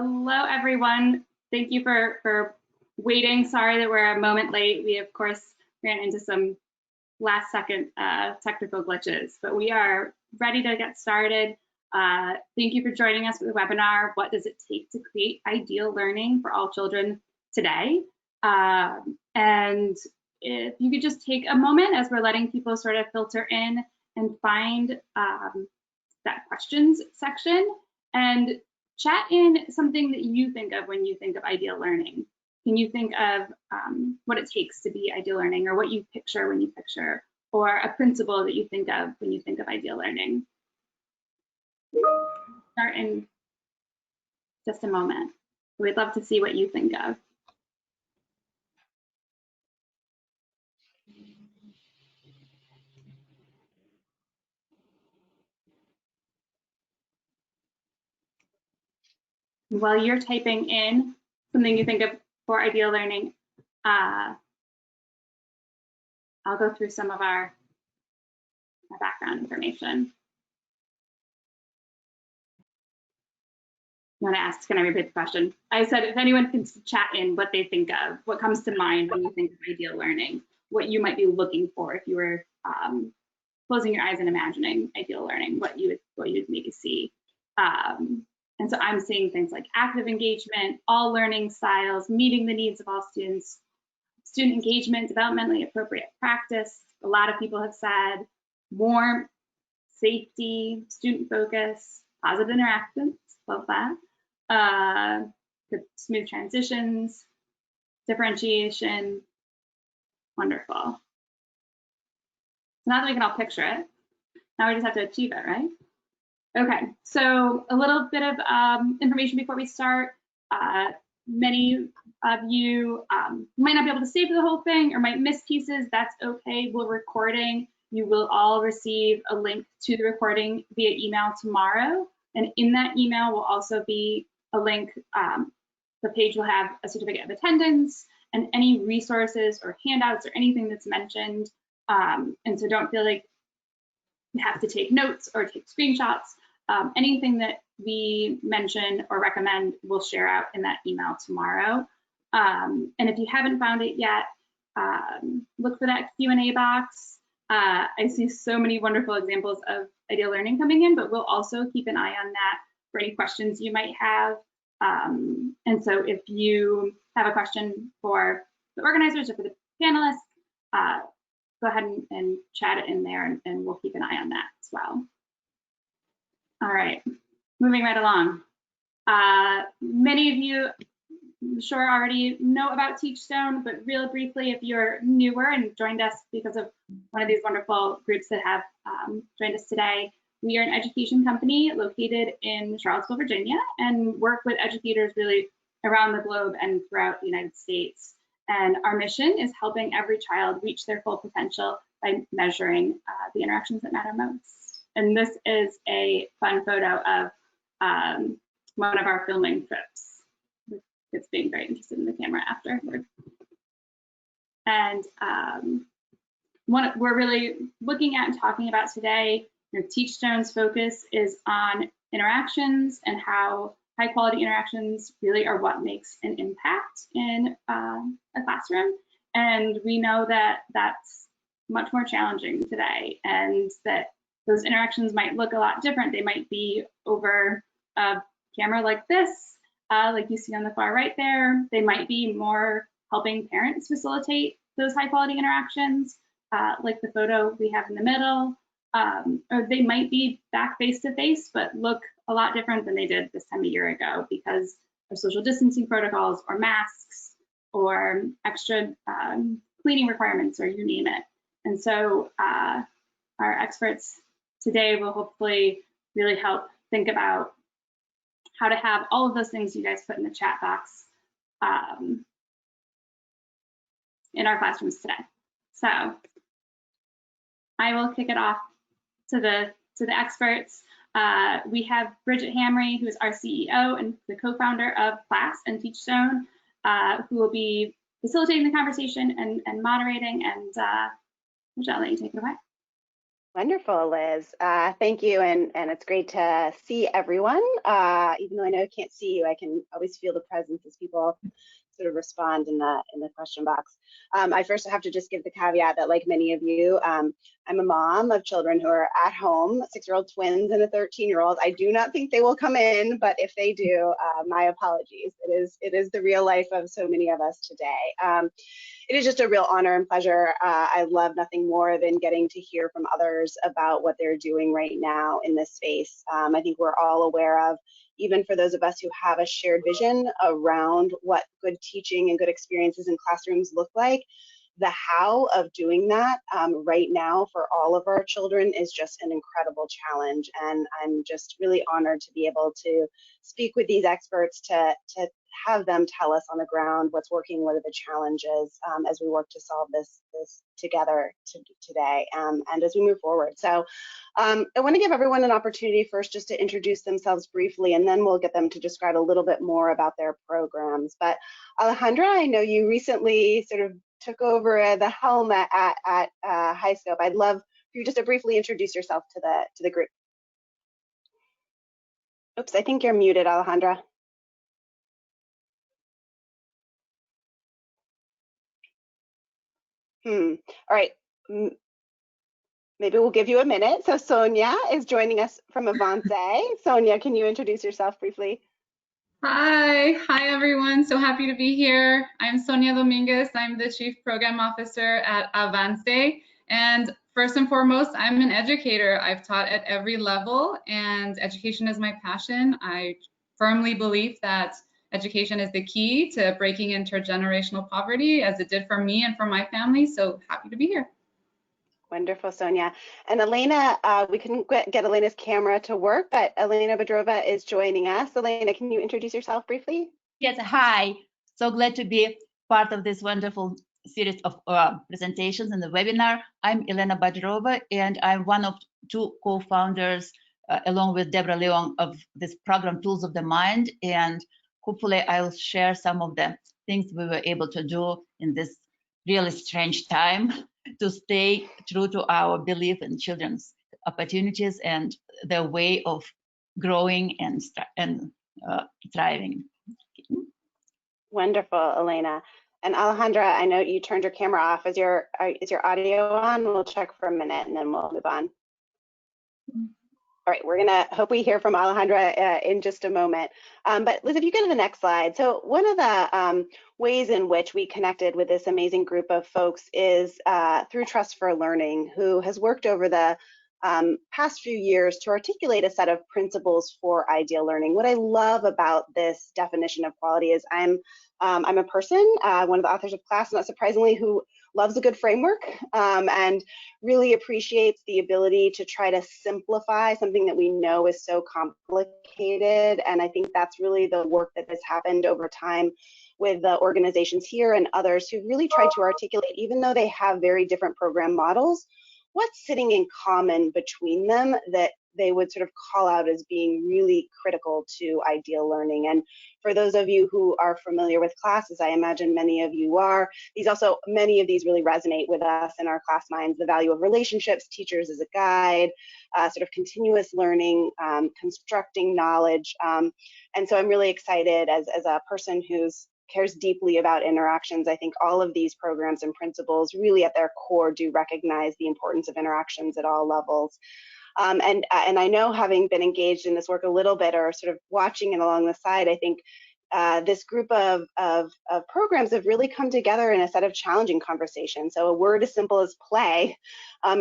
Hello, everyone. Thank you for waiting. Sorry that we're a moment late. We, of course, ran into some last second technical glitches, but we are ready to get started. Thank you for joining us for the webinar, What Does It Take to Create Ideal Learning for All Children Today? And if you could just take a moment as we're letting people sort of filter in and find that questions section and chat in something that you think of when you think of ideal learning. Can you think of what it takes to be ideal learning, or what you picture when you picture, or a principle that you think of when you think of ideal learning? Start in just a moment. We'd love to see what you think of. While you're typing in something you think of for ideal learning, I'll go through some of our background information. I'm going to ask, can I repeat the question? I said, if anyone can chat in what they think of, what comes to mind when you think of ideal learning, what you might be looking for if you were closing your eyes and imagining ideal learning, what you would maybe see. And so I'm seeing things like active engagement, all learning styles, meeting the needs of all students, student engagement, developmentally appropriate practice. A lot of people have said warmth, safety, student focus, positive interactions, love that. Good smooth transitions, differentiation, wonderful. Now that we can all picture it, now we just have to achieve it, right? Okay, so a little bit of information before we start. Many of you might not be able to stay for the whole thing or might miss pieces. That's okay. We're recording. You will all receive a link to the recording via email tomorrow. And in that email will also be a link. The page will have a certificate of attendance and any resources or handouts or anything that's mentioned. And so don't feel like you have to take notes or take screenshots. Anything that we mention or recommend, we'll share out in that email tomorrow. And if you haven't found it yet, look for that Q&A box. I see so many wonderful examples of ideal learning coming in, but we'll also keep an eye on that for any questions you might have. And so if you have a question for the organizers or for the panelists, go ahead and chat it in there, and we'll keep an eye on that as well. All right, moving right along. Many of you, I'm sure, already know about TeachStone, but real briefly, if you're newer and joined us because of one of these wonderful groups that have joined us today, we are an education company located in Charlottesville, Virginia, and work with educators really around the globe and throughout the United States. And our mission is helping every child reach their full potential by measuring the interactions that matter most. And this is a fun photo of one of our filming trips. It's being very interested in the camera afterward. And what we're really looking at and talking about today, TeachStones Focus is on interactions and how high quality interactions really are what makes an impact in a classroom. And we know that that's much more challenging today, and that those interactions might look a lot different. They might be over a camera like this, like you see on the far right there. They might be more helping parents facilitate those high quality interactions, like the photo we have in the middle. Or they might be back face to face, but look a lot different than they did this time a year ago because of social distancing protocols or masks or extra cleaning requirements, or you name it. And so our experts today will hopefully really help think about how to have all of those things you guys put in the chat box in our classrooms today. So I will kick it off to the experts. We have Bridget Hamry, who is our CEO and the co-founder of Class and TeachStone, who will be facilitating the conversation and moderating. And Michelle, I'll let you take it away. Wonderful, Liz. Thank you, and it's great to see everyone. Even though I know I can't see you, I can always feel the presence as people sort of respond in the question box. I first have to just give the caveat that, like many of you, I'm a mom of children who are at home, 6-year-old twins and a 13-year-old. I do not think they will come in, but if they do, my apologies. It is the real life of so many of us today. It is just a real honor and pleasure. I love nothing more than getting to hear from others about what they're doing right now in this space. I think we're all aware of, even for those of us who have a shared vision around what good teaching and good experiences in classrooms look like, the how of doing that right now for all of our children is just an incredible challenge. And I'm just really honored to be able to speak with these experts to have them tell us on the ground what's working, what are the challenges as we work to solve this together today and as we move forward. So I want to give everyone an opportunity first just to introduce themselves briefly, and then we'll get them to describe a little bit more about their programs. But Alejandra, I know you recently sort of took over the helm at HighScope. I'd love for you just to briefly introduce yourself to the group. Oops, I think you're muted, Alejandra. All right. Maybe we'll give you a minute. So Sonia is joining us from Avance. Sonia, can you introduce yourself briefly? Hi everyone. So happy to be here. I'm Sonia Dominguez. I'm the Chief Program Officer at Avance. And first and foremost, I'm an educator. I've taught at every level, and education is my passion. I firmly believe that education is the key to breaking intergenerational poverty, as it did for me and for my family. So happy to be here. Wonderful, Sonia. And Elena, we couldn't get Elena's camera to work, but Elena Bedrova is joining us. Elena, can you introduce yourself briefly? Yes, hi. So glad to be part of this wonderful series of presentations in the webinar. I'm Elena Bedrova, and I'm one of 2 co-founders, along with Deborah Leon, of this program, Tools of the Mind. And hopefully I'll share some of the things we were able to do in this really strange time to stay true to our belief in children's opportunities and their way of growing and thriving. Wonderful, Elena. And Alejandra, I know you turned your camera off. Is your audio on? We'll check for a minute and then we'll move on. All right, we're gonna hope we hear from Alejandra in just a moment. But Liz, if you go to the next slide. So one of the ways in which we connected with this amazing group of folks is through Trust for Learning, who has worked over the past few years to articulate a set of principles for ideal learning. What I love about this definition of quality is I'm a person, one of the authors of class, not surprisingly, who loves a good framework and really appreciates the ability to try to simplify something that we know is so complicated. And I think that's really the work that has happened over time with the organizations here and others who really tried to articulate, even though they have very different program models, what's sitting in common between them that they would sort of call out as being really critical to ideal learning. And for those of you who are familiar with classes, I imagine many of you are, many of these really resonate with us in our class minds: the value of relationships, teachers as a guide, sort of continuous learning, constructing knowledge. And so I'm really excited as a person who's cares deeply about interactions. I think all of these programs and principles really at their core do recognize the importance of interactions at all levels. And I know, having been engaged in this work a little bit or sort of watching it along the side, I think this group of programs have really come together in a set of challenging conversations. So a word as simple as play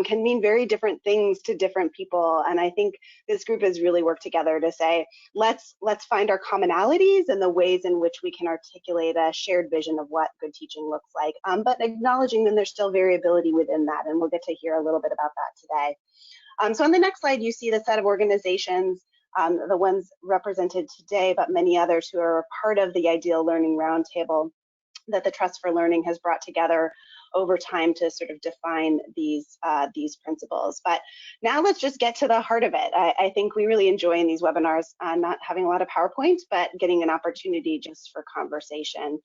can mean very different things to different people. And I think this group has really worked together to say, let's find our commonalities and the ways in which we can articulate a shared vision of what good teaching looks like, but acknowledging that there's still variability within that. And we'll get to hear a little bit about that today. So on the next slide, you see the set of organizations, the ones represented today, but many others who are a part of the Ideal Learning Roundtable that the Trust for Learning has brought together over time to sort of define these principles. But now let's just get to the heart of it. I think we really enjoy in these webinars not having a lot of PowerPoint, but getting an opportunity just for conversation.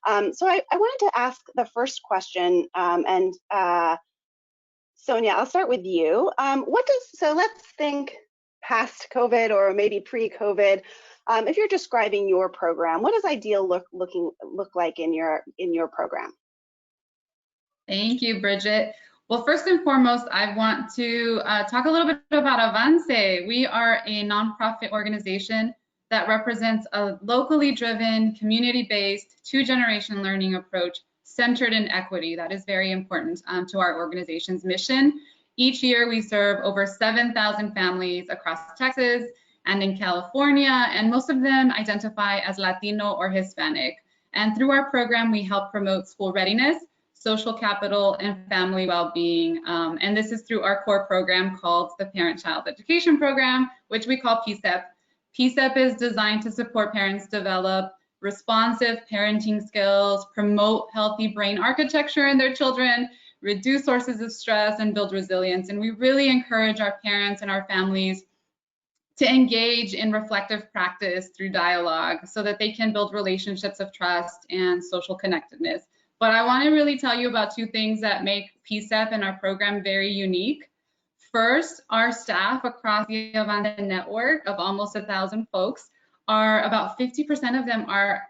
So I wanted to ask the first question, and Sonia, I'll start with you. So let's think past COVID or maybe pre-COVID. If you're describing your program, what does ideal look like in your program? Thank you, Bridget. Well, first and foremost, I want to talk a little bit about Avance. We are a nonprofit organization that represents a locally driven, community-based, two-generation learning approach centered in equity. That is very important to our organization's mission. Each year, we serve over 7,000 families across Texas and in California, and most of them identify as Latino or Hispanic. And through our program, we help promote school readiness, social capital, and family well-being. And this is through our core program called the Parent-Child Education Program, which we call PCEP. PCEP is designed to support parents develop responsive parenting skills, promote healthy brain architecture in their children, reduce sources of stress, and build resilience. And we really encourage our parents and our families to engage in reflective practice through dialogue so that they can build relationships of trust and social connectedness. But I want to really tell you about two things that make PCEP and our program very unique. First, our staff across the Avance network of almost 1,000 folks are about 50% of them are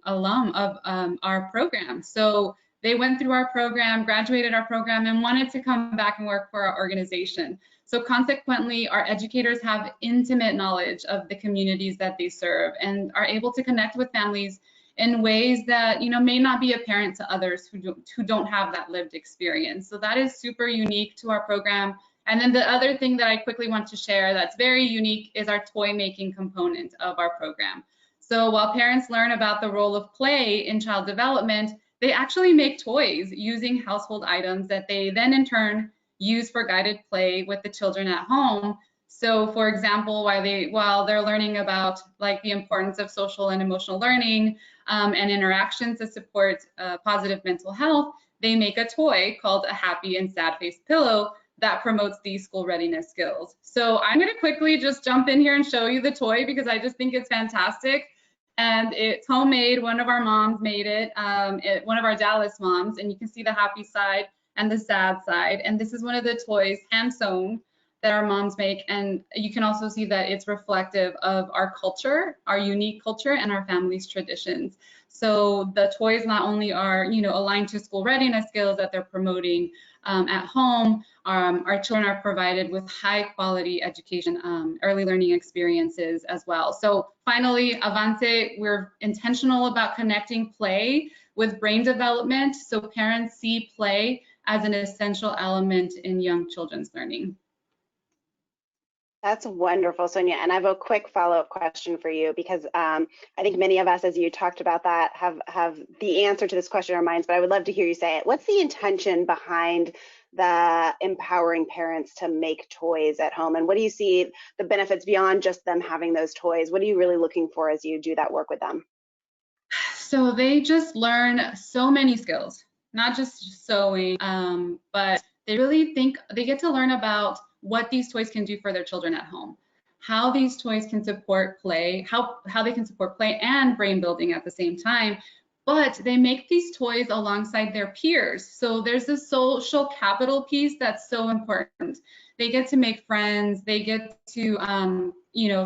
alum of our program. So they went through our program, graduated our program, and wanted to come back and work for our organization. So consequently, our educators have intimate knowledge of the communities that they serve and are able to connect with families in ways that may not be apparent to others who don't have that lived experience. So that is super unique to our program. And then the other thing that I quickly want to share that's very unique is our toy making component of our program. So while parents learn about the role of play in child development, they actually make toys using household items that they then in turn use for guided play with the children at home. So for example, while they're learning about like the importance of social and emotional learning and interactions to support positive mental health, they make a toy called a happy and sad face pillow that promotes these school readiness skills. So I'm going to quickly just jump in here and show you the toy because I just think it's fantastic. And it's homemade. One of our moms made it, one of our Dallas moms, and you can see the happy side and the sad side. And this is one of the toys, hand sewn, that our moms make. And you can also see that it's reflective of our culture, our unique culture, and our family's traditions. So the toys not only are, aligned to school readiness skills that they're promoting at home, our children are provided with high quality education, early learning experiences as well. So finally, Avance, we're intentional about connecting play with brain development. So parents see play as an essential element in young children's learning. That's wonderful, Sonia. And I have a quick follow-up question for you because I think many of us, as you talked about that, have the answer to this question in our minds, but I would love to hear you say it. What's the intention behind the empowering parents to make toys at home? And what do you see the benefits beyond just them having those toys? What are you really looking for as you do that work with them? So they just learn so many skills, not just sewing, but they really they get to learn about what these toys can do for their children at home, how these toys can support play, how they can support play and brain building at the same time. But they make these toys alongside their peers. So there's this social capital piece that's so important. They get to make friends, they get to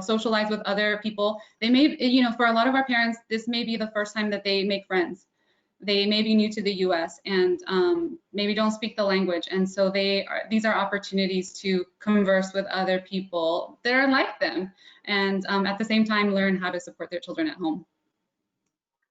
socialize with other people. They may, for a lot of our parents, this may be the first time that they make friends. They may be new to the US and maybe don't speak the language. And so these are opportunities to converse with other people that are like them and at the same time learn how to support their children at home.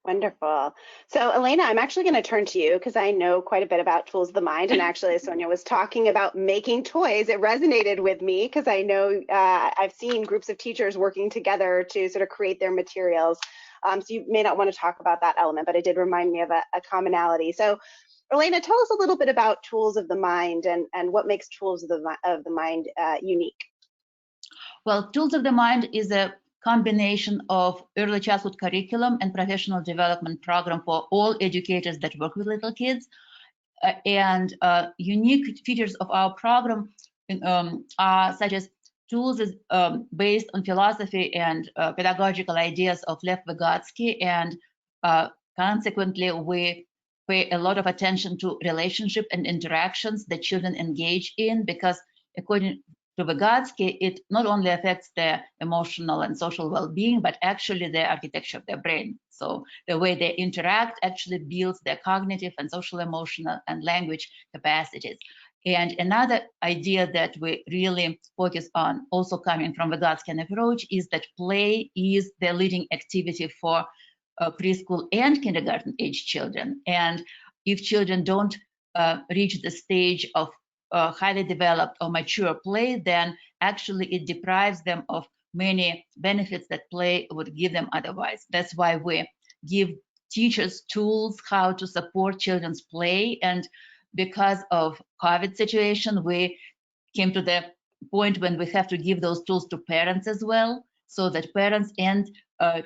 Wonderful. So Elena, I'm actually going to turn to you because I know quite a bit about tools of the mind. And actually, as Sonia was talking about making toys, it resonated with me because I know I've seen groups of teachers working together to sort of create their materials. So you may not want to talk about that element, but it did remind me of a commonality. So Elena, tell us a little bit about tools of the mind and what makes tools of the mind unique. Well, Tools of the Mind is a combination of early childhood curriculum and professional development program for all educators that work with little kids. And unique features of our program are such as tools based on philosophy and pedagogical ideas of Lev Vygotsky, and consequently we pay a lot of attention to relationship and interactions that children engage in, because according to Vygotsky, it not only affects their emotional and social well-being, but actually the architecture of their brain. So the way they interact actually builds their cognitive and social, emotional, and language capacities. And another idea that we really focus on, also coming from the Vygotskian approach, is that play is the leading activity for preschool and kindergarten age children. And if children don't reach the stage of highly developed or mature play, then actually it deprives them of many benefits that play would give them otherwise. That's why we give teachers tools how to support children's play. And because of COVID situation, we came to the point when we have to give those tools to parents as well, so that parents and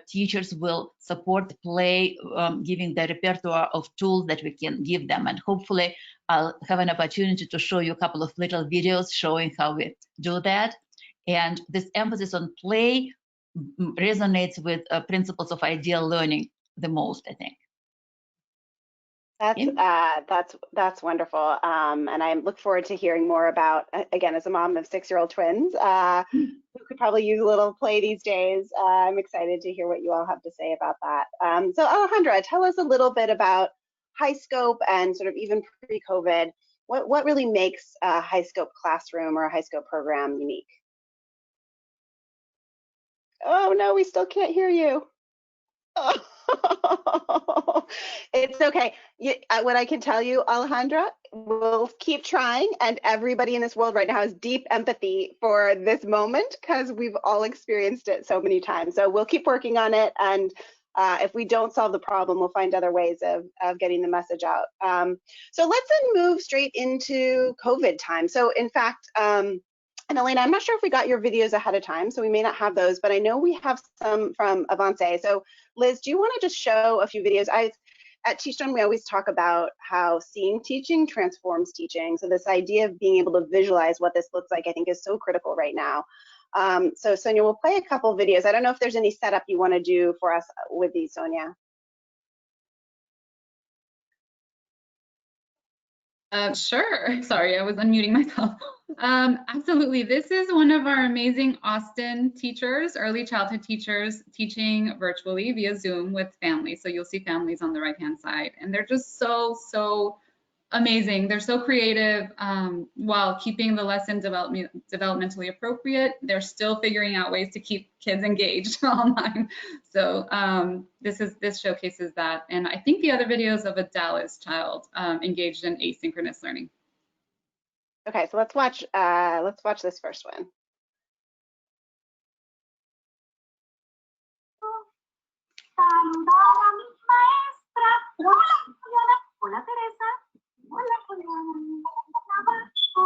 teachers will support play, giving the repertoire of tools that we can give them. And hopefully I'll have an opportunity to show you a couple of little videos showing how we do that. And this emphasis on play resonates with principles of ideal learning the most, I think. That's wonderful, and I look forward to hearing more about, again, as a mom of 6-year-old twins who could probably use a little play these days. I'm excited to hear what you all have to say about that. So Alejandra, tell us a little bit about high scope and sort of even pre-COVID, what really makes a high scope classroom or a high scope program unique? Oh no, we still can't hear you. Oh, it's okay. What I can tell you, Alejandra, we'll keep trying, and everybody in this world right now has deep empathy for this moment because we've all experienced it so many times. So we'll keep working on it, and if we don't solve the problem, we'll find other ways of getting the message out. So let's then move straight into COVID time. So in fact, and Elena, I'm not sure if we got your videos ahead of time, so we may not have those, but I know we have some from Avance. So Liz, do you want to just show a few videos? At TeachStone, we always talk about how seeing teaching transforms teaching. So this idea of being able to visualize what this looks like, I think, is so critical right now. So Sonia, we'll play a couple of videos. I don't know if there's any setup you want to do for us with these, Sonia. Sure. Sorry, I was unmuting myself. Absolutely. This is one of our amazing Austin teachers, early childhood teachers, teaching virtually via Zoom with families. So you'll see families on the right-hand side, and they're just so amazing. They're so creative while keeping the lesson developmentally appropriate. They're still figuring out ways to keep kids engaged online. So this showcases that. And I think the other videos of a Dallas child engaged in asynchronous learning. Okay, so let's watch this first one. Saludar a mi maestra. Hola, Juliana. Hola, Teresa. Hola, Juliana. Trabajo.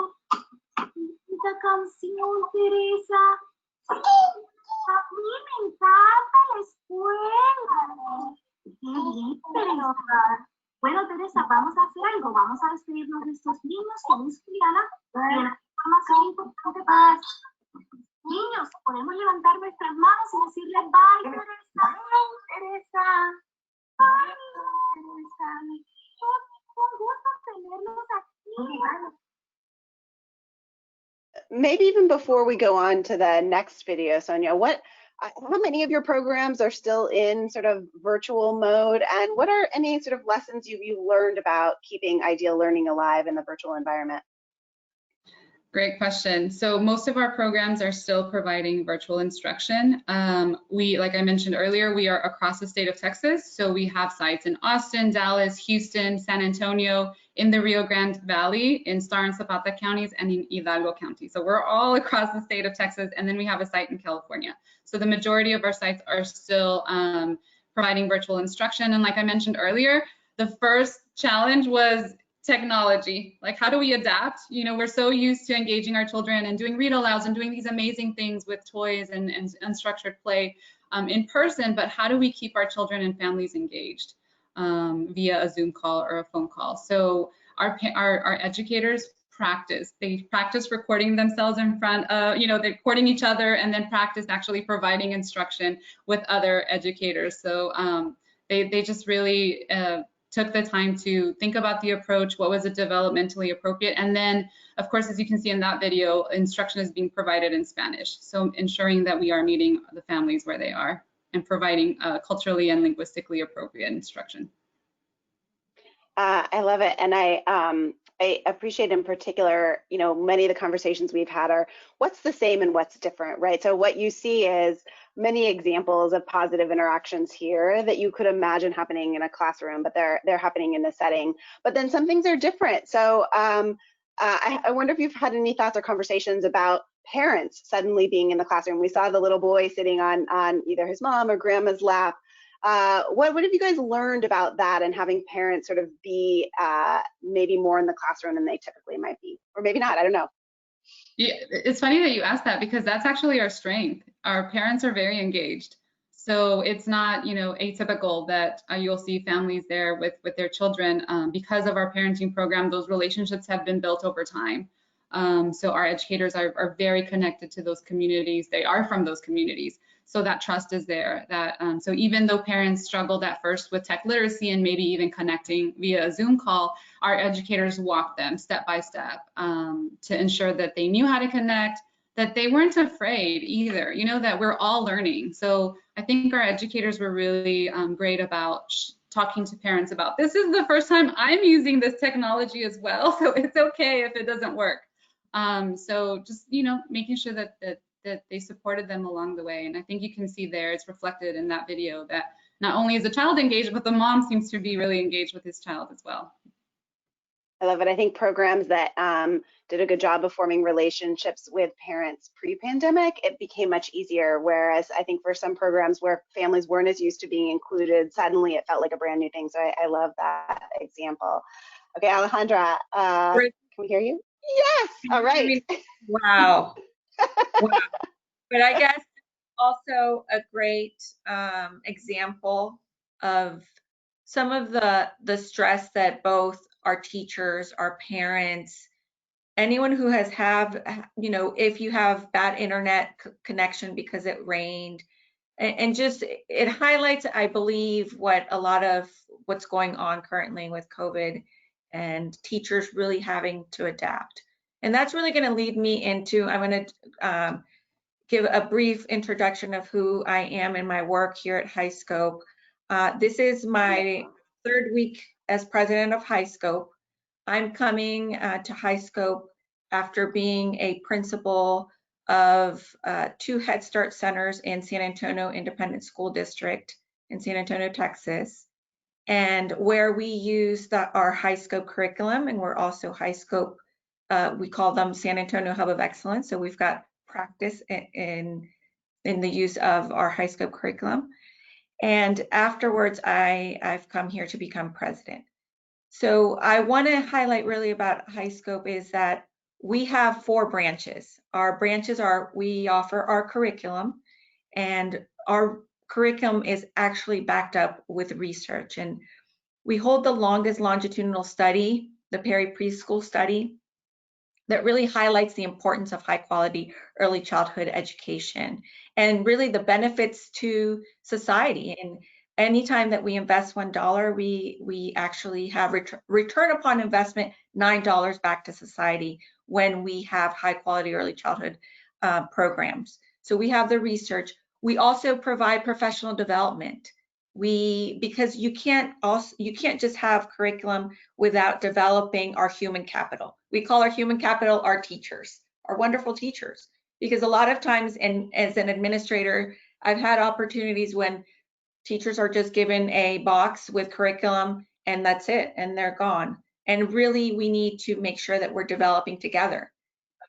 Esta canción, Teresa. A mí me encanta la escuela. Qué bien, Teresa. Bueno, Teresa, vamos a hacer algo. Vamos a despedirnos de estos niños. Feliz Juliana. Y la información importante para niños, podemos levantar nuestras manos y decirle bye, Teresa. Bye, Teresa. Bye, Teresa. Un gusto tenerlos aquí. Maybe even before we go on to the next video, Sonia, how many of your programs are still in sort of virtual mode, and what are any sort of lessons you've learned about keeping ideal learning alive in the virtual environment? Great question. So most of our programs are still providing virtual instruction. Like I mentioned earlier, we are across the state of Texas. So we have sites in Austin, Dallas, Houston, San Antonio, in the Rio Grande Valley, in Star and Zapata counties, and in Hidalgo County. So we're all across the state of Texas, and then we have a site in California. So the majority of our sites are still providing virtual instruction. And like I mentioned earlier, the first challenge was technology. Like, how do we adapt? You know, we're so used to engaging our children and doing read alouds and doing these amazing things with toys and unstructured play in person, but how do we keep our children and families engaged via a Zoom call or a phone call? So our educators practice. They practice recording themselves in front of, they're recording each other, and then practice actually providing instruction with other educators. So they just really took the time to think about the approach, what was it developmentally appropriate, and then, of course, as you can see in that video, instruction is being provided in Spanish. So ensuring that we are meeting the families where they are and providing culturally and linguistically appropriate instruction. I love it, and I appreciate in particular, you know, many of the conversations we've had are what's the same and what's different, right? So what you see is many examples of positive interactions here that you could imagine happening in a classroom, but they're happening in the setting. But then some things are different. So I wonder if you've had any thoughts or conversations about parents suddenly being in the classroom. We saw the little boy sitting on either his mom or grandma's lap. What have you guys learned about that and having parents sort of be maybe more in the classroom than they typically might be, or maybe not, I don't know. Yeah, it's funny that you asked that because that's actually our strength. Our parents are very engaged. So it's not, you know, atypical that you'll see families there with their children. Because of our parenting program, those relationships have been built over time. So our educators are very connected to those communities. They are from those communities. So that trust is there. So even though parents struggled at first with tech literacy and maybe even connecting via a Zoom call, our educators walked them step by step to ensure that they knew how to connect, that they weren't afraid either, you know, that we're all learning. So I think our educators were really great about talking to parents about, this is the first time I'm using this technology as well, so it's okay if it doesn't work. So just, you know, making sure that they supported them along the way. And I think you can see there, it's reflected in that video that not only is the child engaged, but the mom seems to be really engaged with his child as well. I love it. I think programs that did a good job of forming relationships with parents pre-pandemic, it became much easier. Whereas I think for some programs where families weren't as used to being included, suddenly it felt like a brand new thing. So I love that example. Okay, Alejandra, can we hear you? Yes. All right. Wow. Wow. But I guess also a great example of some of the stress that both our teachers, our parents, anyone who has you know, if you have bad internet connection because it rained, and just it highlights, I believe, what a lot of what's going on currently with COVID and teachers really having to adapt. And that's really going to lead me into, I'm going to give a brief introduction of who I am in my work here at HighScope. This is my third week as president of HighScope. I'm coming to HighScope after being a principal of 2 Head Start centers in San Antonio Independent School District in San Antonio, Texas, and where we use our HighScope curriculum, and we're also HighScope, we call them San Antonio Hub of Excellence. So we've got practice in the use of our HighScope curriculum. And afterwards, I've come here to become president. So I want to highlight really about HighScope is that we have 4 branches. Our branches are, we offer our curriculum, and our curriculum is actually backed up with research. And we hold the longest longitudinal study, the Perry Preschool study, that really highlights the importance of high quality early childhood education and really the benefits to society. And anytime that we invest $1, we actually have return upon investment $9 back to society when we have high quality early childhood programs. So we have the research. We also provide professional development. Because you can't just have curriculum without developing our human capital. We call our human capital our teachers, our wonderful teachers, because a lot of times, and as an administrator, I've had opportunities when teachers are just given a box with curriculum and that's it, and they're gone. And really, we need to make sure that we're developing together.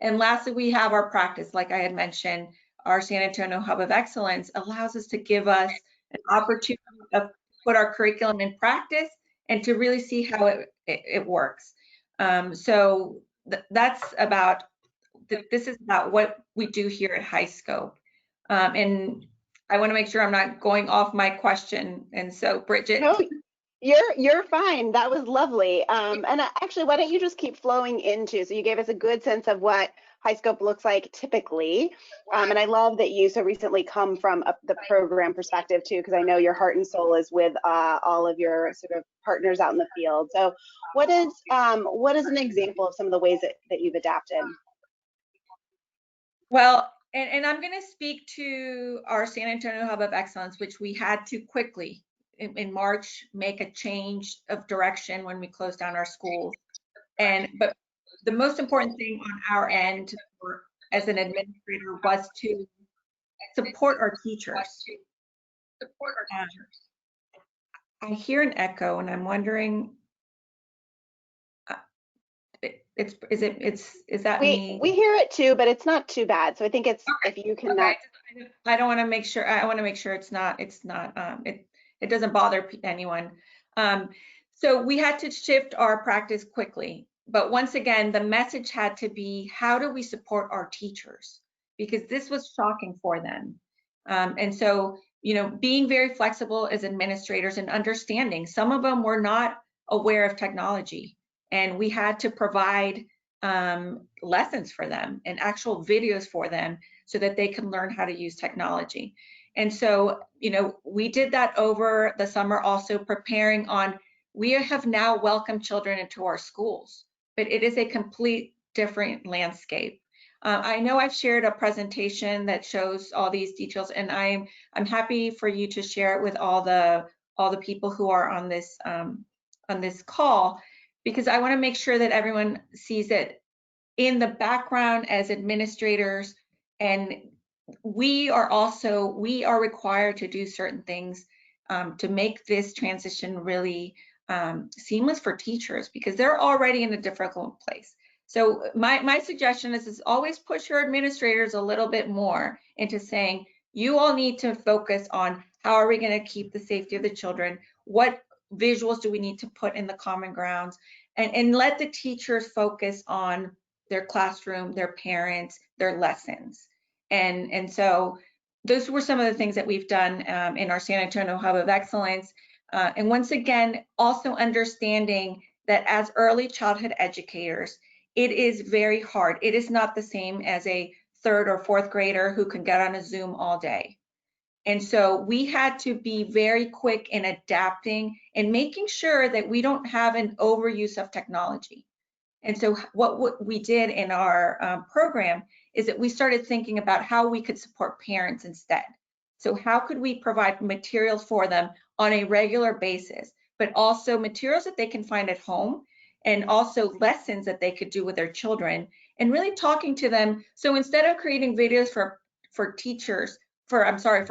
And lastly, we have our practice, like I had mentioned, our San Antonio Hub of Excellence allows us to give us an opportunity to put our curriculum in practice and to really see how it works. So that's about, this is about what we do here at HighScope. And I want to make sure I'm not going off my question. And so Bridget. No, you're fine. That was lovely. And actually, why don't you just keep flowing into, so you gave us a good sense of what HighScope looks like typically. And I love that you so recently come from the program perspective too, because I know your heart and soul is with all of your sort of partners out in the field. So what is an example of some of the ways that you've adapted? Well, and I'm going to speak to our San Antonio Hub of Excellence, which we had to quickly in March make a change of direction when we closed down our schools. But the most important thing on our end as an administrator was to support our teachers. I hear an echo, and I'm wondering, is that me? We hear it too, but it's not too bad. So I think it's if you can. Okay. I don't want to make sure. I want to make sure it doesn't bother anyone. So we had to shift our practice quickly. But once again, the message had to be, how do we support our teachers? Because this was shocking for them. And so, you know, being very flexible as administrators and understanding, some of them were not aware of technology, and we had to provide lessons for them and actual videos for them so that they can learn how to use technology. And so, you know, we did that over the summer, also preparing on, we have now welcomed children into our schools, but it is a complete different landscape. I know I've shared a presentation that shows all these details, and I'm happy for you to share it with all the people who are on this call, because I want to make sure that everyone sees it in the background as administrators. And we are required to do certain things to make this transition really seamless for teachers, because they're already in a difficult place. So my suggestion is always push your administrators a little bit more into saying, you all need to focus on how are we going to keep the safety of the children? What visuals do we need to put in the common grounds? And let the teachers focus on their classroom, their parents, their lessons. And so those were some of the things that we've done in our San Antonio Hub of Excellence. And once again, also understanding that as early childhood educators, it is very hard. It is not the same as a third or fourth grader who can get on a Zoom all day. And so we had to be very quick in adapting and making sure that we don't have an overuse of technology. And so what we did in our program is that we started thinking about how we could support parents instead. So how could we provide materials for them on a regular basis, but also materials that they can find at home, and also lessons that they could do with their children, and really talking to them. So instead of creating videos for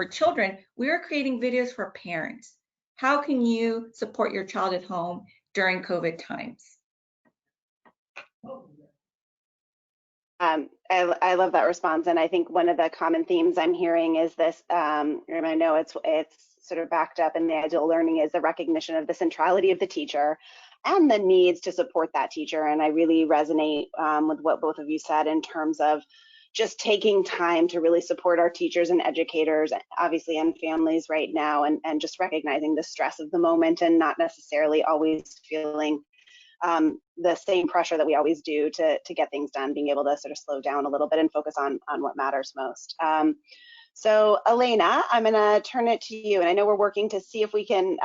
children, we are creating videos for parents. How can you support your child at home during COVID times? I love that response, and I think one of the common themes I'm hearing is this, and I know it's sort of backed up in the ideal learning, is the recognition of the centrality of the teacher and the needs to support that teacher. And I really resonate with what both of you said in terms of just taking time to really support our teachers and educators, obviously, and families right now, and just recognizing the stress of the moment and not necessarily always feeling the same pressure that we always do to get things done, being able to sort of slow down a little bit and focus on what matters most. So Elena, I'm going to turn it to you, and I know we're working to see if we can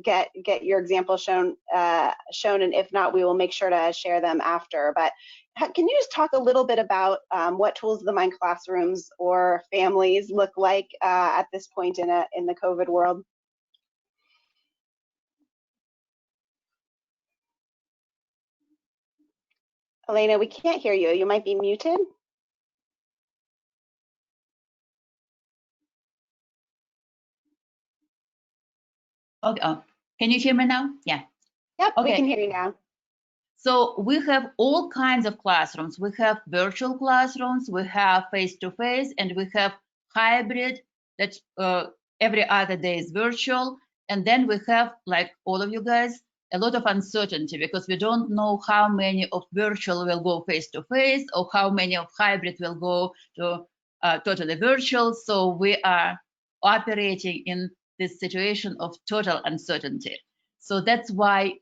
get your example shown, and if not, we will make sure to share them after. But can you just talk a little bit about what tools of the mind classrooms or families look like at this point in the COVID world? Elena, we can't hear you. You might be muted. Okay. Can you hear me now? Yeah. Yep, okay. We can hear you now. So we have all kinds of classrooms. We have virtual classrooms, we have face-to-face, and we have hybrid that every other day is virtual. And then we have, like all of you guys, a lot of uncertainty because we don't know how many of virtual will go face-to-face or how many of hybrid will go to totally virtual. So we are operating in this situation of total uncertainty. So that's why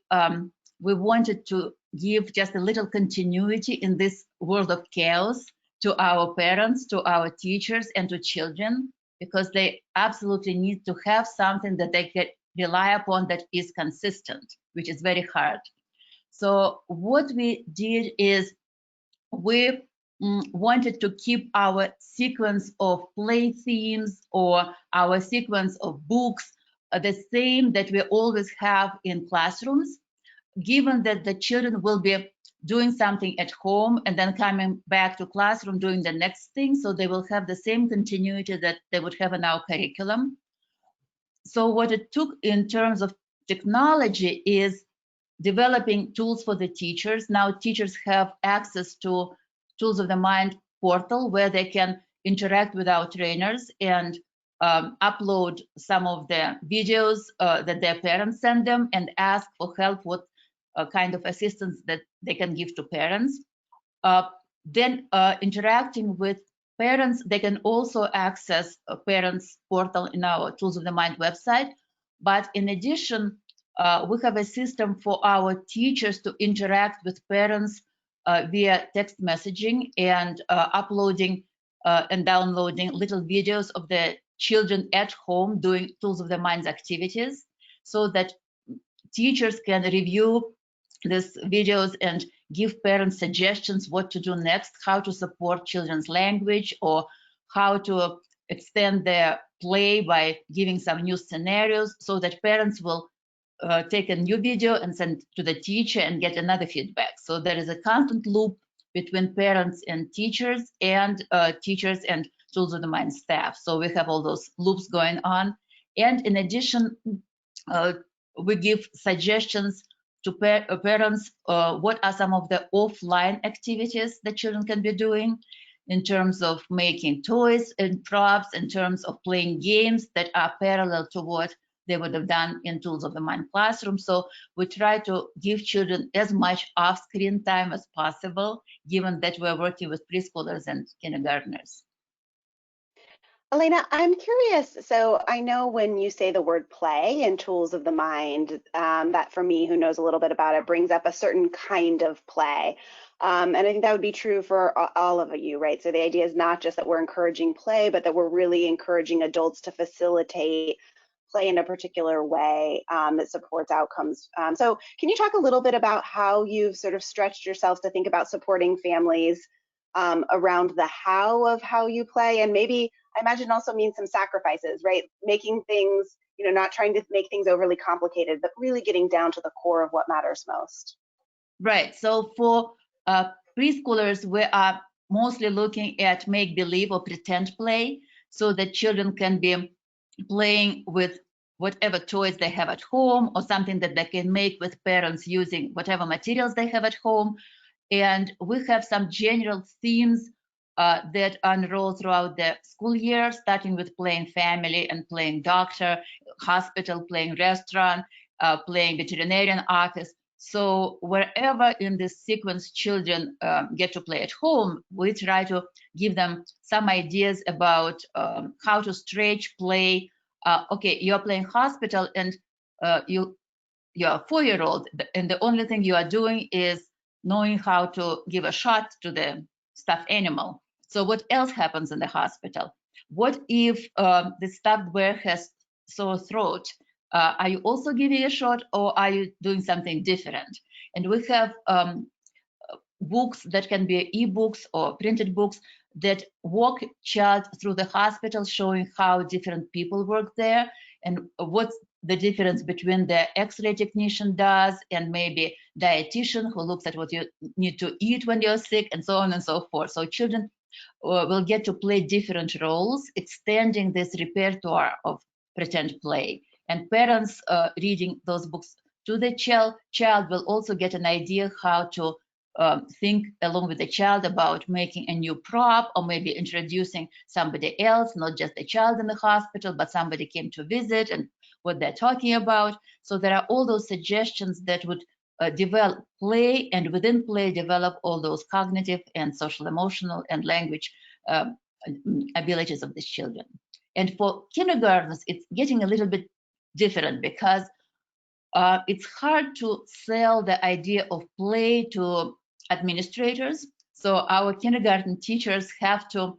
we wanted to give just a little continuity in this world of chaos to our parents, to our teachers, and to children, because they absolutely need to have something that they can rely upon that is consistent, which is very hard. So what we did is we wanted to keep our sequence of play themes or our sequence of books the same that we always have in classrooms, given that the children will be doing something at home and then coming back to classroom doing the next thing, so they will have the same continuity that they would have in our curriculum. So what it took in terms of technology is developing tools for the teachers. Now teachers have access to Tools of the Mind portal where they can interact with our trainers and upload some of the videos that their parents send them and ask for help what kind of assistance that they can give to parents. Then interacting with parents, they can also access a parents portal in our Tools of the Mind website. But in addition, we have a system for our teachers to interact with parents via text messaging and uploading and downloading little videos of the children at home doing Tools of the Mind's activities, so that teachers can review these videos and give parents suggestions what to do next, how to support children's language, or how to extend their play by giving some new scenarios, so that parents will take a new video and send to the teacher and get another feedback. So there is a constant loop between parents and teachers and Tools of the Mind staff. So we have all those loops going on. And in addition, we give suggestions to parents what are some of the offline activities that children can be doing in terms of making toys and props, in terms of playing games that are parallel to what they would have done in Tools of the Mind classroom. So we try to give children as much off-screen time as possible, given that we're working with preschoolers and kindergartners. Elena, I'm curious. So I know when you say the word play in Tools of the Mind, that for me, who knows a little bit about it, brings up a certain kind of play. And I think that would be true for all of you, right? So the idea is not just that we're encouraging play, but that we're really encouraging adults to facilitate play in a particular way that supports outcomes. So can you talk a little bit about how you've sort of stretched yourselves to think about supporting families around the how of how you play, and maybe I imagine also means some sacrifices, right? Making things, you know, not trying to make things overly complicated, but really getting down to the core of what matters most. Right. So for preschoolers, we are mostly looking at make-believe or pretend play, so that children can be playing with whatever toys they have at home or something that they can make with parents using whatever materials they have at home. And we have some general themes that unroll throughout the school year, starting with playing family and playing doctor, hospital, playing restaurant, playing veterinarian office. So wherever in this sequence children get to play at home, we try to give them some ideas about how to stretch play. Okay, you're playing hospital and you're a 4-year-old, and the only thing you are doing is knowing how to give a shot to the stuffed animal. So what else happens in the hospital? What if the stuffed bear has sore throat? Are you also giving a shot, or are you doing something different? And we have books that can be e-books or printed books that walk child through the hospital, showing how different people work there and what's the difference between the X-ray technician does and maybe dietitian who looks at what you need to eat when you're sick, and so on and so forth. So children will get to play different roles, extending this repertoire of pretend play. And parents reading those books to the child will also get an idea how to think along with the child about making a new prop, or maybe introducing somebody else, not just the child in the hospital, but somebody came to visit and what they're talking about. So there are all those suggestions that would develop play, and within play develop all those cognitive and social emotional and language abilities of the children. And for kindergartners, it's getting a little bit different, because it's hard to sell the idea of play to administrators. So our kindergarten teachers have to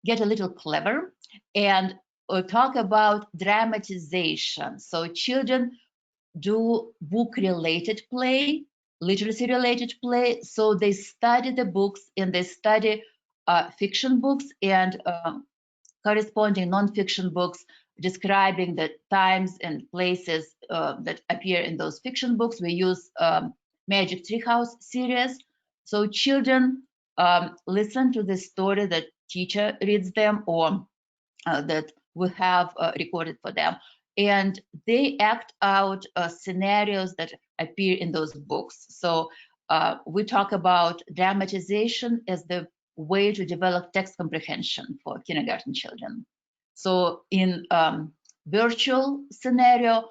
get a little clever and talk about dramatization. So children do book-related play, literacy-related play. So they study the books and they study fiction books and corresponding non-fiction books describing the times and places that appear in those fiction books. We use Magic Tree House series. So children listen to the story that teacher reads them or that we have recorded for them. And they act out scenarios that appear in those books. So we talk about dramatization as the way to develop text comprehension for kindergarten children. So in virtual scenario,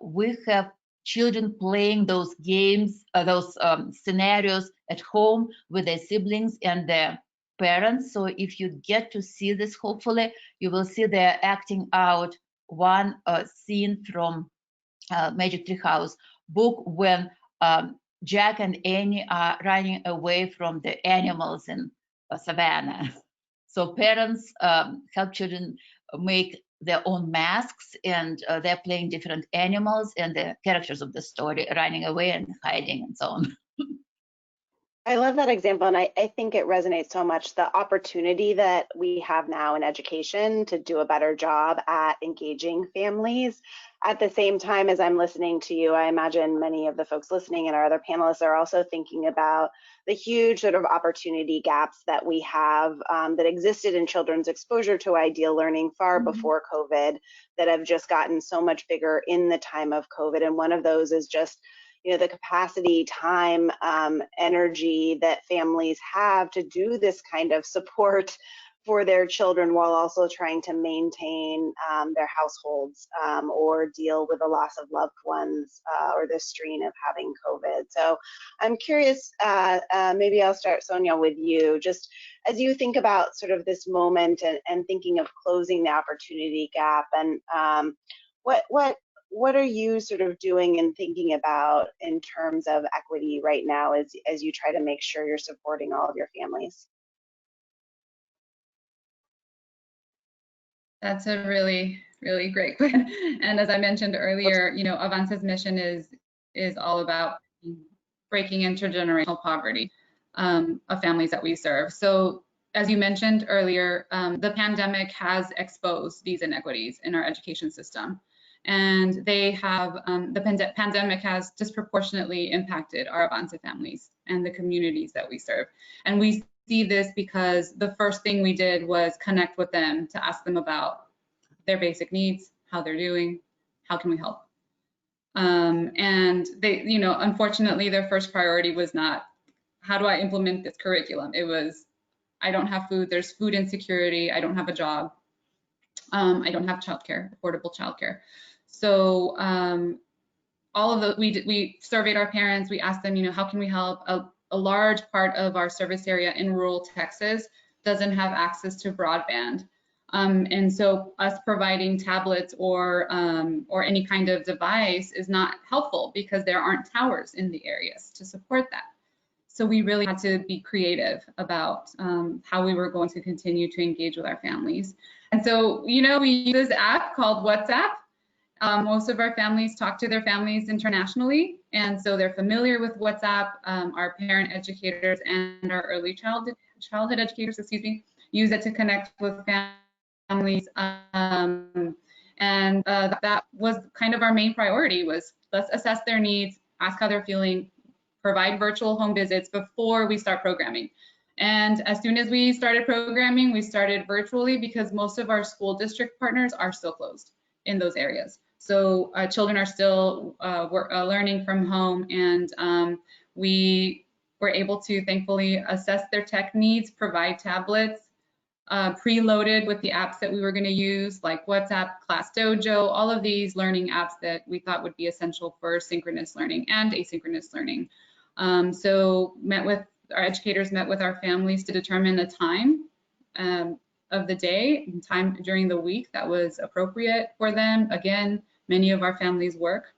we have children playing those games, those scenarios at home with their siblings and their parents. So if you get to see this, hopefully, you will see they're acting out one scene from Magic Tree House book when Jack and Annie are running away from the animals in savannah. So parents help children make their own masks, and they're playing different animals and the characters of the story running away and hiding and so on. I love that example, and I think it resonates so much. The opportunity that we have now in education to do a better job at engaging families. At the same time, as I'm listening to you, I imagine many of the folks listening and our other panelists are also thinking about the huge sort of opportunity gaps that we have that existed in children's exposure to ideal learning far before COVID, that have just gotten so much bigger in the time of COVID. And one of those is just the capacity, time, energy that families have to do this kind of support for their children while also trying to maintain their households or deal with the loss of loved ones or the strain of having COVID. So I'm curious, maybe I'll start, Sonia, with you. Just as you think about sort of this moment and thinking of closing the opportunity gap, and what are you sort of doing and thinking about in terms of equity right now as you try to make sure you're supporting all of your families? That's a really, really great question. And as I mentioned earlier, Avance's mission is all about breaking intergenerational poverty of families that we serve. So as you mentioned earlier, the pandemic has exposed these inequities in our education system. And they have, the pandemic has disproportionately impacted our Avance families and the communities that we serve. And we see this because the first thing we did was connect with them to ask them about their basic needs, how they're doing, how can we help? And they, unfortunately, their first priority was not, how do I implement this curriculum? It was, I don't have food, there's food insecurity, I don't have a job, I don't have childcare, affordable childcare. So all of the, we surveyed our parents, we asked them, how can we help? A large part of our service area in rural Texas doesn't have access to broadband. And so us providing tablets or any kind of device is not helpful because there aren't towers in the areas to support that. So we really had to be creative about how we were going to continue to engage with our families. And so, we use this app called WhatsApp. Most of our families talk to their families internationally, and so they're familiar with WhatsApp. Our parent educators and our early childhood educators, use it to connect with families. That was kind of our main priority, was let's assess their needs, ask how they're feeling, provide virtual home visits before we start programming. And as soon as we started programming, we started virtually because most of our school district partners are still closed in those areas. So children are still learning from home, and we were able to thankfully assess their tech needs, provide tablets preloaded with the apps that we were going to use, like WhatsApp, Class Dojo, all of these learning apps that we thought would be essential for synchronous learning and asynchronous learning. So our educators met with our families to determine the time of the day and time during the week that was appropriate for them. Again, Many of our families work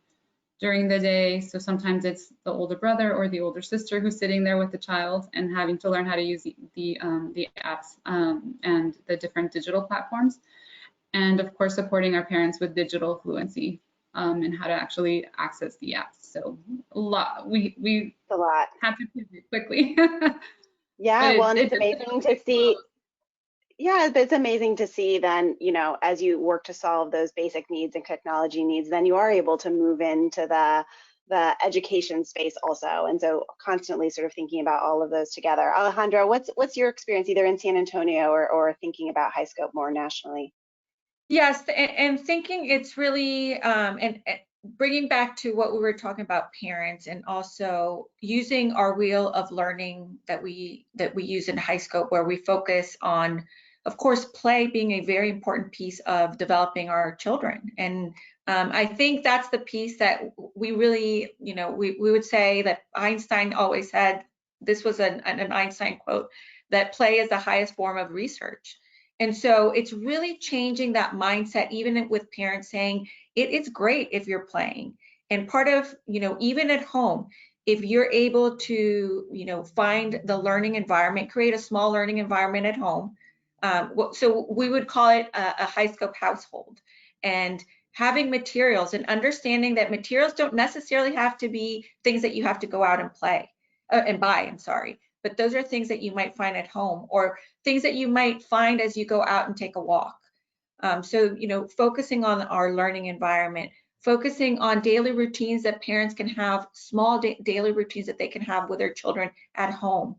during the day, so sometimes it's the older brother or the older sister who's sitting there with the child and having to learn how to use the apps and the different digital platforms. And of course, supporting our parents with digital fluency and how to actually access the apps. So a lot, we a lot. had to pivot quickly. Yeah, well, and it's amazing to see. Yeah, but it's amazing to see then, you know, as you work to solve those basic needs and technology needs, then you are able to move into the education space also. And so constantly sort of thinking about all of those together. Alejandra, what's your experience either in San Antonio or thinking about HighScope more nationally? Yes, and thinking it's really, and bringing back to what we were talking about parents and also using our wheel of learning that we use in HighScope, where we focus on, of course, play being a very important piece of developing our children. And I think that's the piece that we really, you know, we would say that Einstein always said, this was an Einstein quote, that play is the highest form of research. And so it's really changing that mindset, even with parents saying it's great if you're playing. And part of, you know, even at home, if you're able to, you know, find the learning environment, create a small learning environment at home. So we would call it a HighScope household, and having materials and understanding that materials don't necessarily have to be things that you have to go out and play and buy, I'm sorry. But those are things that you might find at home or things that you might find as you go out and take a walk. So, you know, focusing on our learning environment, focusing on daily routines that parents can have, small daily routines that they can have with their children at home,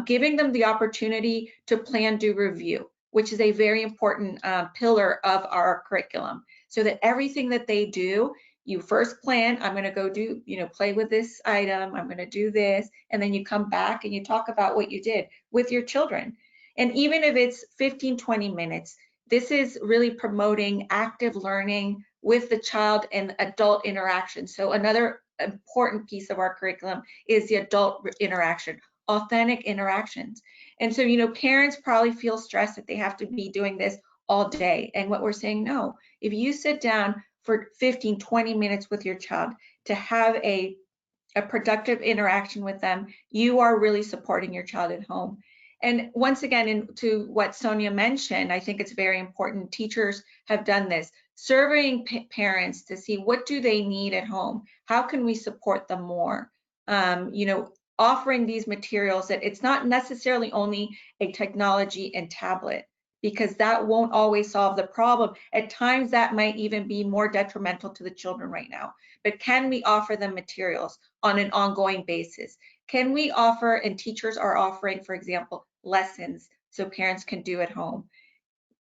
giving them the opportunity to plan, do, review, which is a very important pillar of our curriculum, so that everything that they do, you first plan, I'm going to go do, you know, play with this item, I'm going to do this, and then you come back and you talk about what you did with your children. And even if it's 15, 20 minutes, this is really promoting active learning with the child and adult interaction. So another important piece of our curriculum is the adult interaction, authentic interactions. And so, you know, parents probably feel stressed that they have to be doing this all day. And what we're saying, no, if you sit down for 15, 20 minutes with your child to have a productive interaction with them, you are really supporting your child at home. And once again, to what Sonia mentioned, I think it's very important. Teachers have done this, surveying parents to see what do they need at home? How can we support them more? You know, offering these materials that it's not necessarily only a technology and tablet, because that won't always solve the problem. At times that might even be more detrimental to the children right now. But can we offer them materials on an ongoing basis? Can we offer, and teachers are offering, for example, lessons so parents can do at home?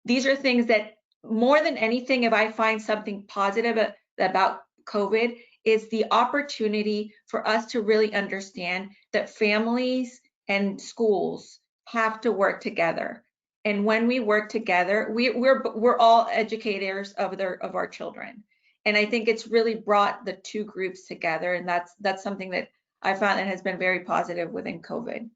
These are things that, more than anything, if I find something positive about COVID, is the opportunity for us to really understand that families and schools have to work together. And when we work together, we're all educators of our children. And I think it's really brought the two groups together, and that's something that I found that has been very positive within COVID.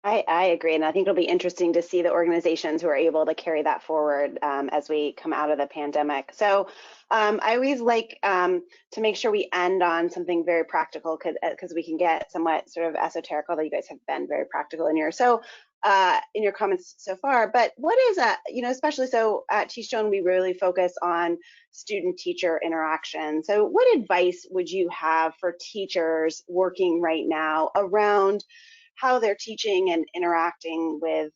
I agree, and I think it'll be interesting to see the organizations who are able to carry that forward as we come out of the pandemic. So I always like to make sure we end on something very practical, because we can get somewhat sort of esoteric, although you guys have been very practical in your comments so far. But what is you know, especially so at TeachStone, we really focus on student-teacher interaction. So what advice would you have for teachers working right now around how they're teaching and interacting with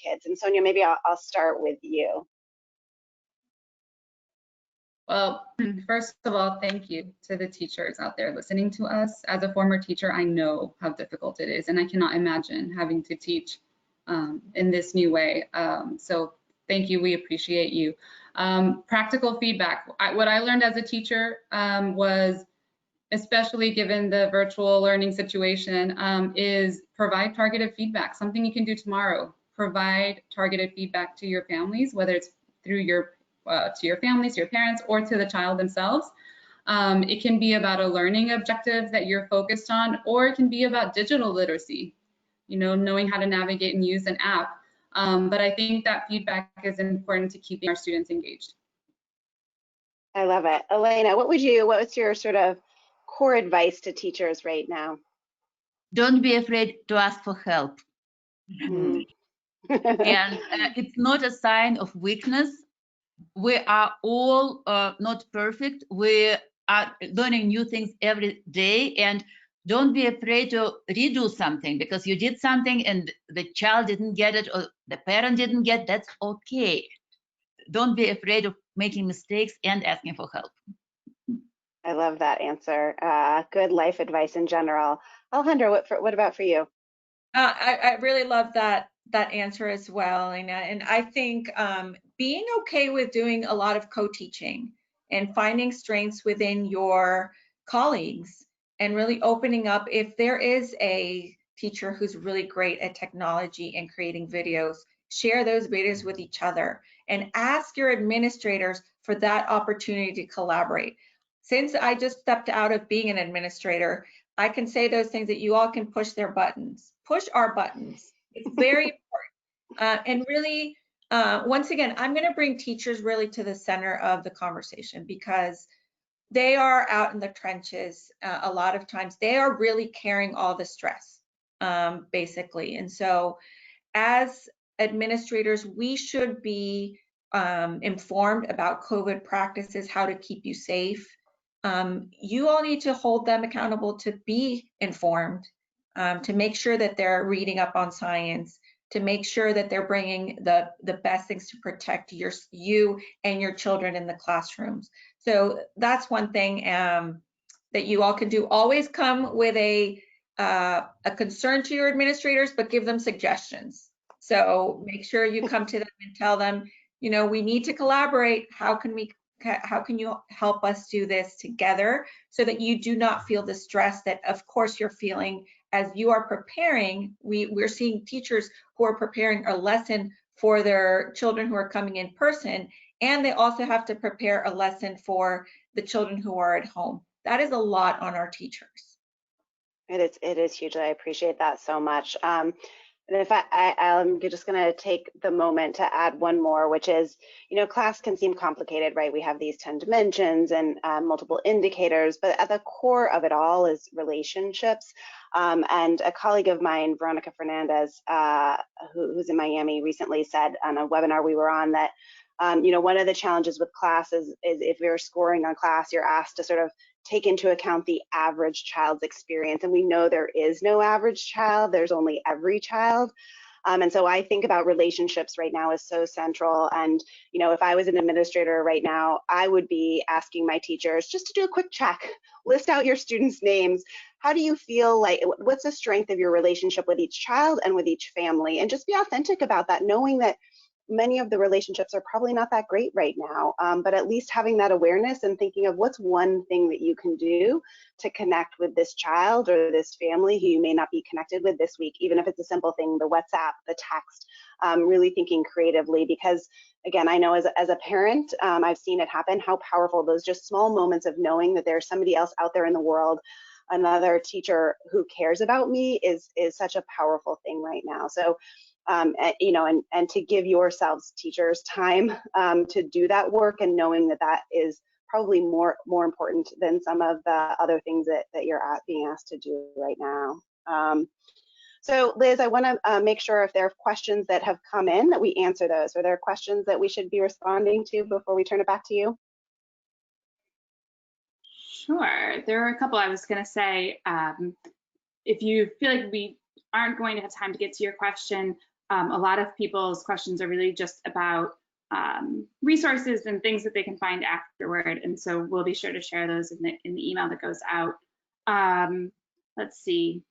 kids? And Sonia, maybe I'll start with you. Well, first of all, thank you to the teachers out there listening to us. As a former teacher, I know how difficult it is, and I cannot imagine having to teach in this new way. So thank you, we appreciate you. Practical feedback. What I learned as a teacher was, especially given the virtual learning situation, is provide targeted feedback, something you can do tomorrow. Provide targeted feedback to your families, whether it's through to your families, to your parents, or to the child themselves. It can be about a learning objective that you're focused on, or it can be about digital literacy, you know, knowing how to navigate and use an app. But I think that feedback is important to keeping our students engaged. I love it. Elena, what's your sort of core advice to teachers right now? Don't be afraid to ask for help. Mm. And it's not a sign of weakness. We are all not perfect. We are learning new things every day, and don't be afraid to redo something because you did something and the child didn't get it or the parent didn't get. That's okay. Don't be afraid of making mistakes and asking for help. I love that answer. Good life advice in general. Alejandra, what about for you? I really love that answer as well, and I think being okay with doing a lot of co-teaching and finding strengths within your colleagues and really opening up. If there is a teacher who's really great at technology and creating videos, share those videos with each other and ask your administrators for that opportunity to collaborate. Since I just stepped out of being an administrator, I can say those things that you all can push their buttons, push our buttons. It's very important. And really, once again, I'm going to bring teachers really to the center of the conversation because they are out in the trenches a lot of times. They are really carrying all the stress, basically. And so as administrators, we should be informed about COVID practices, how to keep you safe. You all need to hold them accountable to be informed, to make sure that they're reading up on science, to make sure that they're bringing the best things to protect you and your children in the classrooms. So that's one thing that you all can do. Always come with a concern to your administrators, but give them suggestions. So make sure you come to them and tell them, you know, we need to collaborate. How can you help us do this together so that you do not feel the stress that of course you're feeling as you are preparing. We're seeing teachers who are preparing a lesson for their children who are coming in person, and they also have to prepare a lesson for the children who are at home. That is a lot on our teachers. It is huge. I appreciate that so much. And if I'm just going to take the moment to add one more, which is, you know, class can seem complicated, right? We have these 10 dimensions and multiple indicators, but at the core of it all is relationships. And a colleague of mine, Veronica Fernandez, who's in Miami, recently said on a webinar we were on that, you know, one of the challenges with class is if you're scoring on class, you're asked to sort of take into account the average child's experience. And we know there is no average child, there's only every child. And so I think about relationships right now as so central. And, you know, if I was an administrator right now, I would be asking my teachers just to do a quick check, list out your students' names. How do you feel like, what's the strength of your relationship with each child and with each family? And just be authentic about that, knowing that many of the relationships are probably not that great right now, but at least having that awareness and thinking of what's one thing that you can do to connect with this child or this family who you may not be connected with this week, even if it's a simple thing, the WhatsApp, the text, really thinking creatively, because again, I know as a parent, I've seen it happen, how powerful those just small moments of knowing that there's somebody else out there in the world, another teacher who cares about me is such a powerful thing right now. So you know, and to give yourselves, teachers, time to do that work, and knowing that that is probably more important than some of the other things that you're being asked to do right now. So Liz, I want to make sure if there are questions that have come in that we answer those. Are there questions that we should be responding to before we turn it back to you? Sure, there are a couple. I was going to say, if you feel like we aren't going to have time to get to your question, a lot of people's questions are really just about resources and things that they can find afterward. And so we'll be sure to share those in the email that goes out. Let's see.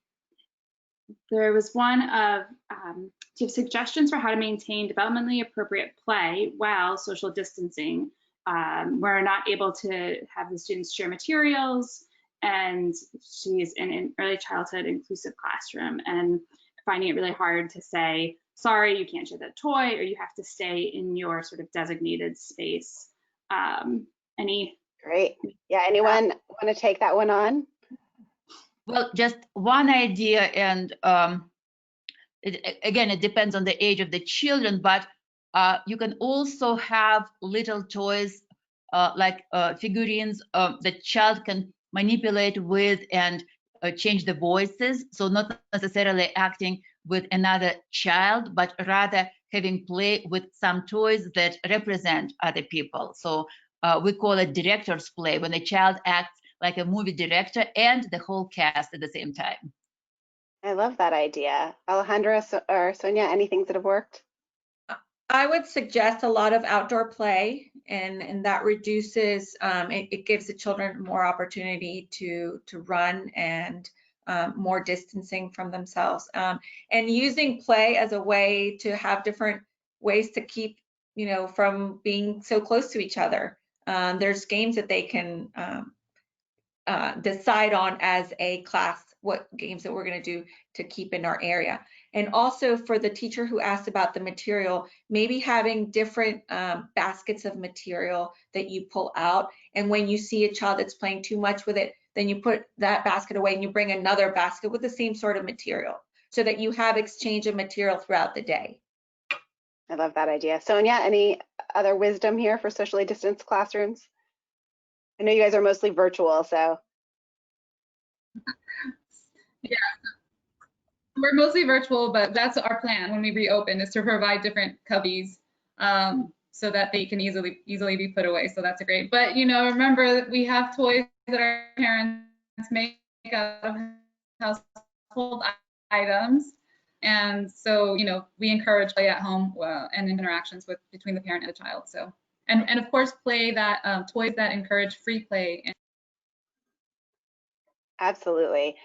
There was one of, do you have suggestions for how to maintain developmentally appropriate play while social distancing? We're not able to have the students share materials, and she's in an early childhood inclusive classroom and finding it really hard to say, sorry, you can't share that toy, or you have to stay in your sort of designated space. Any? Great. Yeah, anyone want to take that one on? Well, just one idea, and again, it depends on the age of the children, but you can also have little toys figurines the child can manipulate with and change the voices. So not necessarily acting with another child, but rather having play with some toys that represent other people. So we call it director's play, when a child acts like a movie director and the whole cast at the same time. I love that idea. Alejandra or Sonia, any things that have worked? I would suggest a lot of outdoor play, and that reduces, it gives the children more opportunity to run and more distancing from themselves. And using play as a way to have different ways to keep, from being so close to each other. There's games that they can decide on as a class what games that we're going to do to keep in our area. And also for the teacher who asked about the material, maybe having different baskets of material that you pull out. And when you see a child that's playing too much with it, then you put that basket away and you bring another basket with the same sort of material so that you have exchange of material throughout the day. I love that idea. Sonia, any other wisdom here for socially distanced classrooms? I know you guys are mostly virtual, so. Yeah, we're mostly virtual, but that's our plan when we reopen, is to provide different cubbies so that they can easily be put away. So that's great. But remember that we have toys that our parents make out of household items, and so we encourage play at home and interactions between the parent and the child. So and of course play that toys that encourage free play. Absolutely.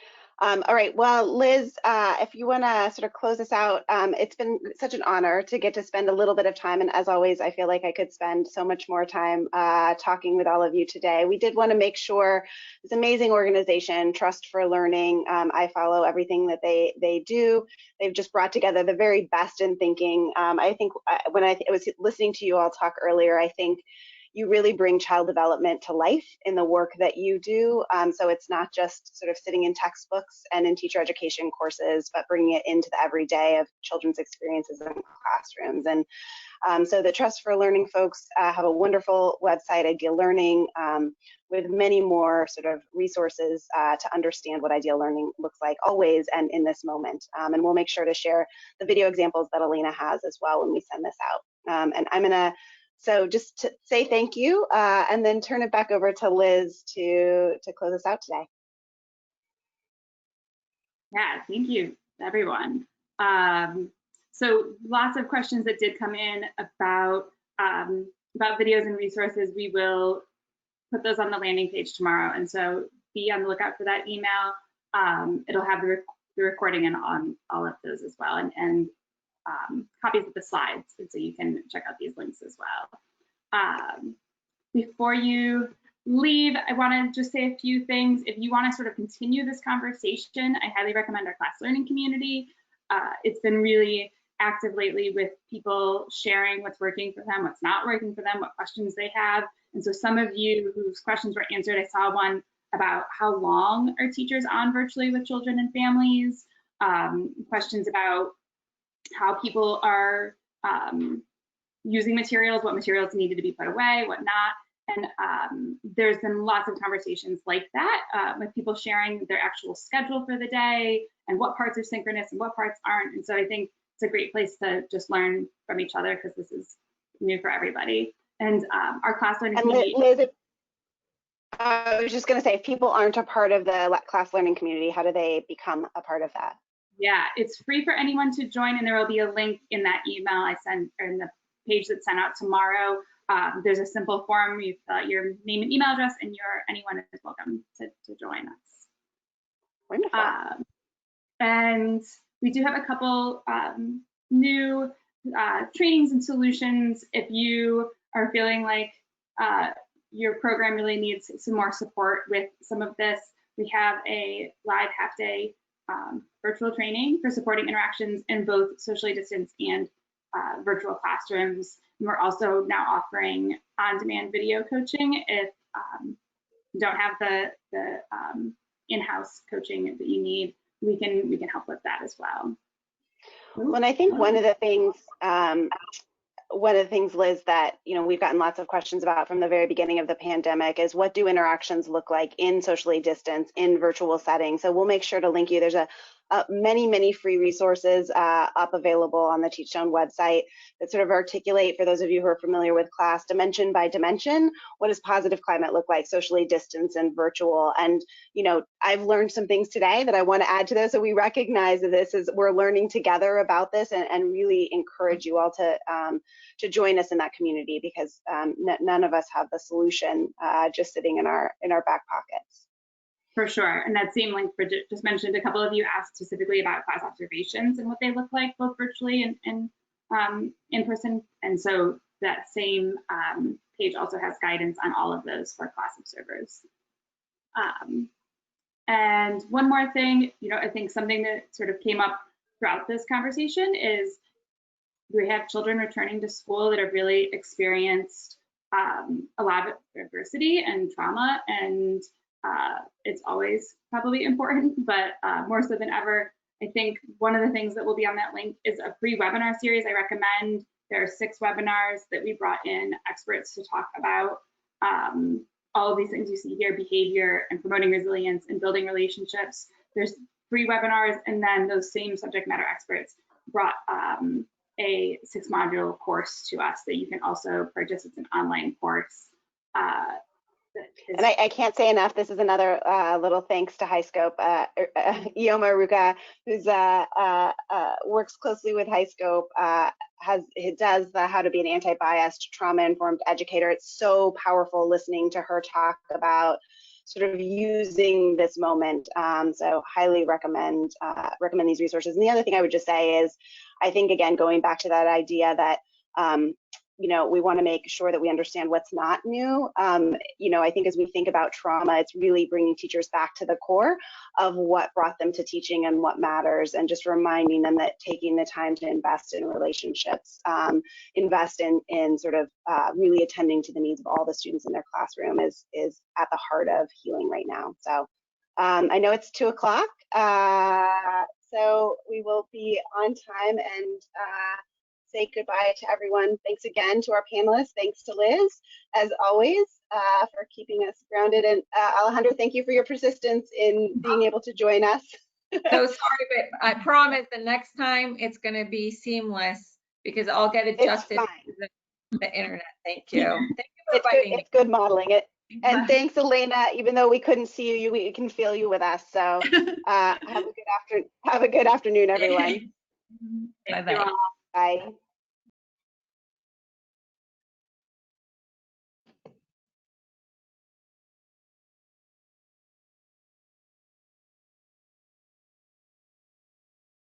All right, well, Liz, if you want to sort of close us out, it's been such an honor to get to spend a little bit of time. And as always, I feel like I could spend so much more time talking with all of you today. We did want to make sure this amazing organization, Trust for Learning, I follow everything that they do. They've just brought together the very best in thinking. I think when I was listening to you all talk earlier, I think you really bring child development to life in the work that you do. So it's not just sort of sitting in textbooks and in teacher education courses, but bringing it into the everyday of children's experiences in classrooms. And so the Trust for Learning folks have a wonderful website, Ideal Learning, with many more sort of resources to understand what ideal learning looks like always and in this moment. And we'll make sure to share the video examples that Elena has as well when we send this out. And I'm gonna just to say thank you and then turn it back over to Liz to close us out today. Yeah, thank you, everyone. So lots of questions that did come in about videos and resources. We will put those on the landing page tomorrow, and so be on the lookout for that email. It'll have the recording and on all of those as well, and copies of the slides, and so you can check out these links as well. Before you leave, I want to just say a few things. If you want to sort of continue this conversation, I highly recommend our class learning community. It's been really active lately with people sharing what's working for them, what's not working for them, what questions they have. And so some of you whose questions were answered, I saw one about how long are teachers on virtually with children and families, questions about how people are using materials, what materials needed to be put away, what not. And there's been lots of conversations like that with people sharing their actual schedule for the day and what parts are synchronous and what parts aren't. And so I think it's a great place to just learn from each other because this is new for everybody. And our class learning community. Liz, I was just going to say, if people aren't a part of the class learning community, how do they become a part of that? Yeah, it's free for anyone to join, and there will be a link in that email I send, or in the page that's sent out tomorrow. There's a simple form. You fill out your name and email address, and anyone is welcome to join us. Wonderful. And we do have a couple new trainings and solutions. If you are feeling like your program really needs some more support with some of this, we have a live half-day virtual training for supporting interactions in both socially distanced and virtual classrooms. And we're also now offering on-demand video coaching if you don't have the in-house coaching that you need. We can help with that as well. Well, and I think one of the things one of the things, Liz, that we've gotten lots of questions about from the very beginning of the pandemic is what do interactions look like in socially distanced, in virtual settings. So we'll make sure to link you. There's many free resources up available on the TeachStone website that sort of articulate, for those of you who are familiar with class, dimension by dimension, what does positive climate look like, socially distanced and virtual. And I've learned some things today that I want to add to this. So we recognize that we're learning together about this, and really encourage you all to join us in that community, because none of us have the solution just sitting in our back pockets. For sure. And that same link Bridget just mentioned, a couple of you asked specifically about class observations and what they look like both virtually and in person. And so that same page also has guidance on all of those for class observers. And one more thing, I think something that sort of came up throughout this conversation is we have children returning to school that have really experienced a lot of adversity and trauma, and it's always probably important, but more so than ever, I think one of the things that will be on that link is a free webinar series I recommend. There are 6 webinars that we brought in experts to talk about all of these things you see here, behavior and promoting resilience and building relationships. There's 3 webinars, and then those same subject matter experts brought a 6-module course to us that you can also purchase. It's an online course. And I can't say enough, this is another little thanks to HighScope. Ioma Ruka, who's works closely with HighScope, does the How to Be an Anti-Biased Trauma-Informed Educator. It's so powerful listening to her talk about sort of using this moment. So highly recommend these resources. And the other thing I would just say is, I think, again, going back to that idea that we want to make sure that we understand what's not new. I think as we think about trauma, it's really bringing teachers back to the core of what brought them to teaching and what matters, and just reminding them that taking the time to invest in relationships, invest in sort of really attending to the needs of all the students in their classroom is at the heart of healing right now. So I know it's 2 o'clock, so we will be on time and say goodbye to everyone. Thanks again to our panelists. Thanks to Liz, as always, for keeping us grounded. And Alejandro, thank you for your persistence in being able to join us. So sorry, but I promise the next time it's going to be seamless, because I'll get adjusted to the internet. Thank you. Thank you for inviting me. It's good modeling it. And thanks, Elena. Even though we couldn't see you, we can feel you with us. So have a good afternoon, everyone. Bye-bye. Bye.